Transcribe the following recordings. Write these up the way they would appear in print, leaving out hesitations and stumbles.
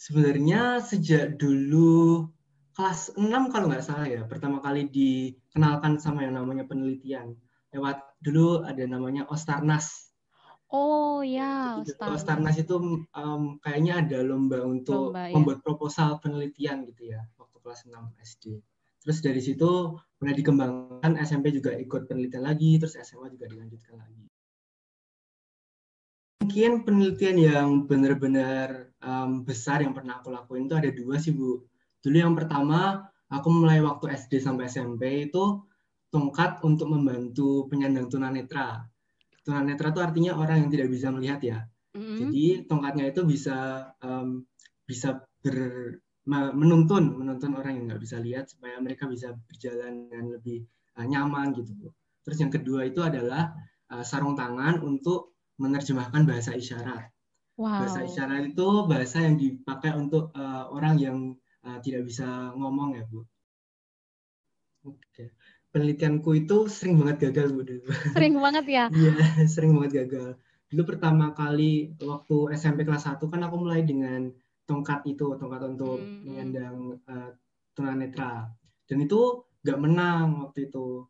Sebenarnya sejak dulu kelas 6 kalau nggak salah ya, pertama kali dikenalkan sama yang namanya penelitian. Lewat dulu ada namanya Ostarnas. Oh Jadi ya, dulu Ostarnas. Ostarnas itu kayaknya ada lomba untuk Lomba ya. membuat proposal penelitian gitu ya, waktu kelas 6 SD. Terus dari situ mulai dikembangkan, SMP juga ikut penelitian lagi, terus SMA juga dilanjutkan lagi. Mungkin penelitian yang benar-benar besar yang pernah aku lakuin itu ada dua sih, Bu. Dulu yang pertama, aku mulai waktu SD sampai SMP itu tongkat untuk membantu penyandang tunanetra. Tunanetra itu artinya orang yang tidak bisa melihat ya. Mm-mm. Jadi tongkatnya itu bisa menuntun orang yang nggak bisa lihat supaya mereka bisa berjalan dengan lebih nyaman gitu, Bu. Terus yang kedua itu adalah sarung tangan untuk menerjemahkan bahasa isyarat. Bahasa Wow. isyarat itu bahasa yang dipakai untuk orang yang tidak bisa ngomong ya, Bu. Oke. Penelitianku itu sering banget gagal, Bu. Sering banget ya. Iya, sering banget gagal. Dulu pertama kali waktu SMP kelas 1 kan aku mulai dengan tongkat untuk Mm-mm. menyandang tunanetra. Dan itu nggak menang waktu itu.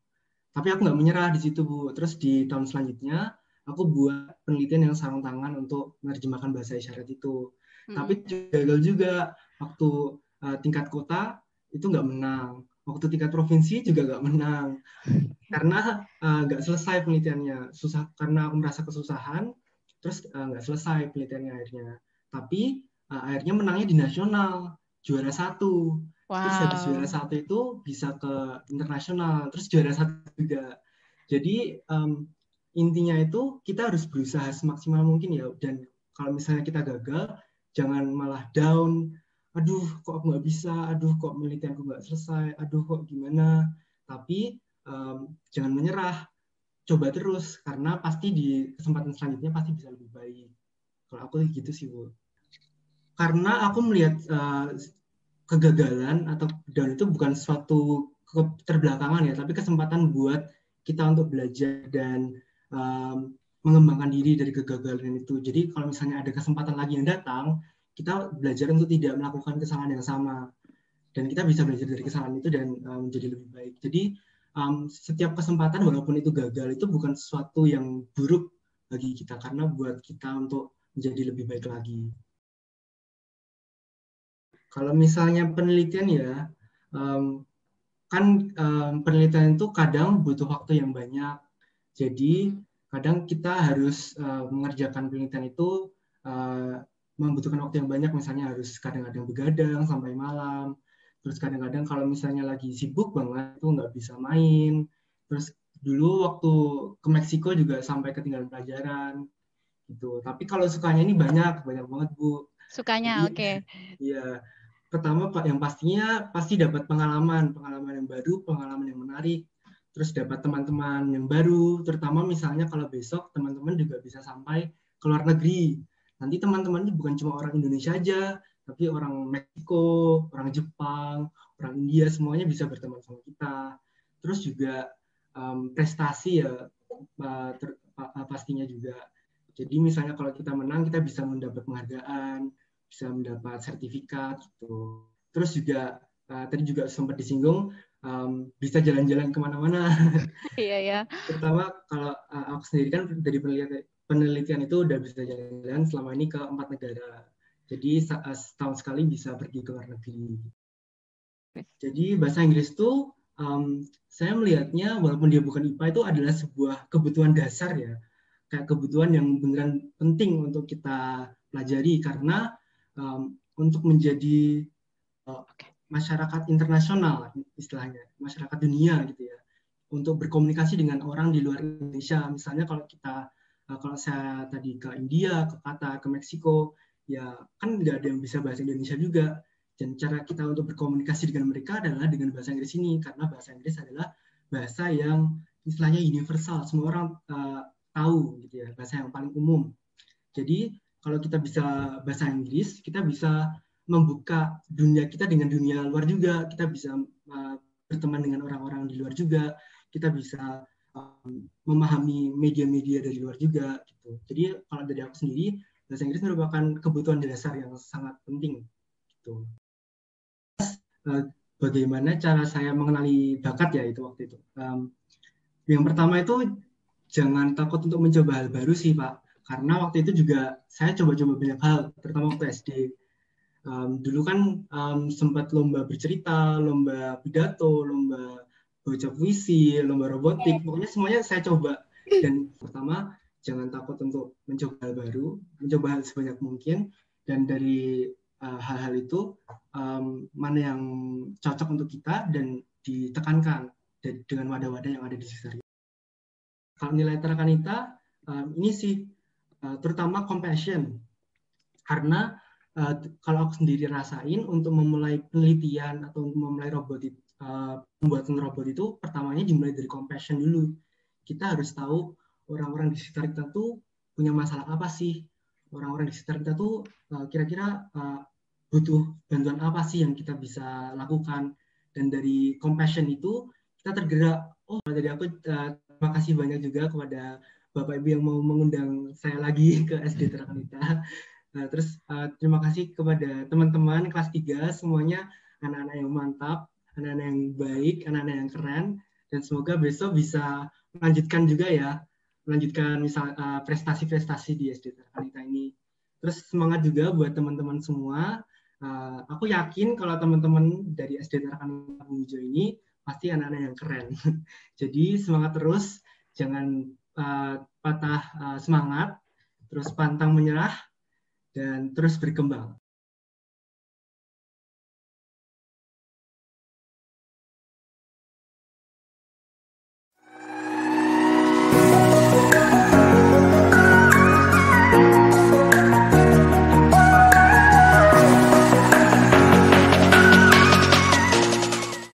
Tapi aku nggak menyerah di situ, Bu. Terus di tahun selanjutnya, aku buat penelitian yang sarung tangan untuk menerjemahkan bahasa isyarat itu. Tapi Mm-mm. gagal juga. Waktu tingkat kota, itu nggak menang. Waktu tingkat provinsi juga nggak menang. Karena nggak selesai penelitiannya. Susah, karena aku merasa kesusahan, terus nggak selesai penelitiannya akhirnya. Tapi akhirnya menangnya di nasional, juara satu. Terus habis juara Wow. satu itu bisa ke internasional, terus juara satu juga. Jadi intinya itu kita harus berusaha semaksimal mungkin ya. Dan kalau misalnya kita gagal, jangan malah down. Aduh, kok aku nggak bisa? Aduh, kok penelitianku nggak selesai? Aduh, kok gimana? Tapi jangan menyerah, coba terus karena pasti di kesempatan selanjutnya pasti bisa lebih baik. Kalau aku gitu sih, Bu. Karena aku melihat kegagalan atau down itu bukan suatu keterbelakangan ya, tapi kesempatan buat kita untuk belajar dan mengembangkan diri dari kegagalan itu. Jadi kalau misalnya ada kesempatan lagi yang datang, kita belajar untuk tidak melakukan kesalahan yang sama dan kita bisa belajar dari kesalahan itu dan menjadi lebih baik. Jadi setiap kesempatan walaupun itu gagal itu bukan sesuatu yang buruk bagi kita karena buat kita untuk menjadi lebih baik lagi. Kalau misalnya penelitian ya, um, kan penelitian itu kadang butuh waktu yang banyak. Jadi Mm-mm. kadang kita harus mengerjakan penelitian itu uh, membutuhkan waktu yang banyak. Misalnya harus kadang-kadang begadang sampai malam. Terus kadang-kadang kalau misalnya lagi sibuk banget itu nggak bisa main. Terus dulu waktu ke Meksiko juga sampai ketinggalan pelajaran gitu. Tapi kalau sukanya ini banyak banget, Bu. Sukanya, Jadi oke. ya pertama Pak yang pastinya pasti dapat pengalaman yang baru, pengalaman yang menarik, terus dapat teman-teman yang baru, terutama misalnya kalau besok teman-teman juga bisa sampai ke luar negeri. Nanti teman-temannya bukan cuma orang Indonesia aja, tapi orang Meksiko, orang Jepang, orang India, semuanya bisa berteman sama kita. Terus juga prestasi ya pastinya juga. Jadi misalnya kalau kita menang, kita bisa mendapat penghargaan, bisa mendapat sertifikat gitu. Terus juga tadi juga sempat disinggung bisa jalan-jalan kemana-mana. Iya ya. Terutama kalau aku sendiri kan dari penelitian itu udah bisa jalan-jalan selama ini ke 4 negara. Jadi setahun sekali bisa pergi ke luar negeri. Jadi bahasa Inggris itu saya melihatnya walaupun dia bukan IPA itu adalah sebuah kebutuhan dasar ya, kayak kebutuhan yang beneran penting untuk kita pelajari karena untuk menjadi Oke. masyarakat internasional istilahnya, masyarakat dunia gitu ya, untuk berkomunikasi dengan orang di luar Indonesia. Misalnya kalau saya tadi ke India, ke Qatar, ke Meksiko, ya kan nggak ada yang bisa bahasa Indonesia juga. Dan cara kita untuk berkomunikasi dengan mereka adalah dengan bahasa Inggris ini, karena bahasa Inggris adalah bahasa yang istilahnya universal, semua orang tahu gitu ya, bahasa yang paling umum. Jadi kalau kita bisa bahasa Inggris, kita bisa membuka dunia kita dengan dunia luar juga. Kita bisa berteman dengan orang-orang di luar juga. Kita bisa memahami media-media dari luar juga. Gitu. Jadi kalau dari aku sendiri, bahasa Inggris merupakan kebutuhan dasar yang sangat penting. Tuh. Bagaimana cara saya mengenali bakat ya itu waktu itu. Yang pertama itu jangan takut untuk mencoba hal baru sih Pak, karena waktu itu juga saya coba-coba banyak hal, terutama waktu SD. Dulu kan sempat lomba bercerita, lomba pidato, lomba baca puisi, lomba robotik, pokoknya semuanya saya coba. Dan pertama jangan takut untuk mencoba hal baru, mencoba hal sebanyak mungkin, dan dari hal-hal itu mana yang cocok untuk kita dan ditekankan dengan wadah-wadah yang ada di sekitar kita. Kalau nilai Terakanita ini sih terutama compassion, karena kalau aku sendiri rasain untuk memulai penelitian atau memulai pembuatan robot itu pertamanya dimulai dari compassion dulu. Kita harus tahu orang-orang di sekitar kita tuh punya masalah apa sih, orang-orang di sekitar kita tuh kira-kira butuh bantuan apa sih yang kita bisa lakukan, dan dari compassion itu kita tergerak. Oh, jadi aku terima kasih banyak juga kepada Bapak Ibu yang mau mengundang saya lagi ke SD Terakanita. Nah, terus terima kasih kepada teman-teman kelas 3 semuanya, anak-anak yang mantap, anak-anak yang baik, anak-anak yang keren, dan semoga besok bisa melanjutkan juga ya, melanjutkan prestasi-prestasi di SD Terakanita ini. Terus semangat juga buat teman-teman semua. Aku yakin kalau teman-teman dari SD Terakanita Bungjo ini pasti anak-anak yang keren. Jadi semangat terus, jangan patah semangat, terus pantang menyerah, dan terus berkembang.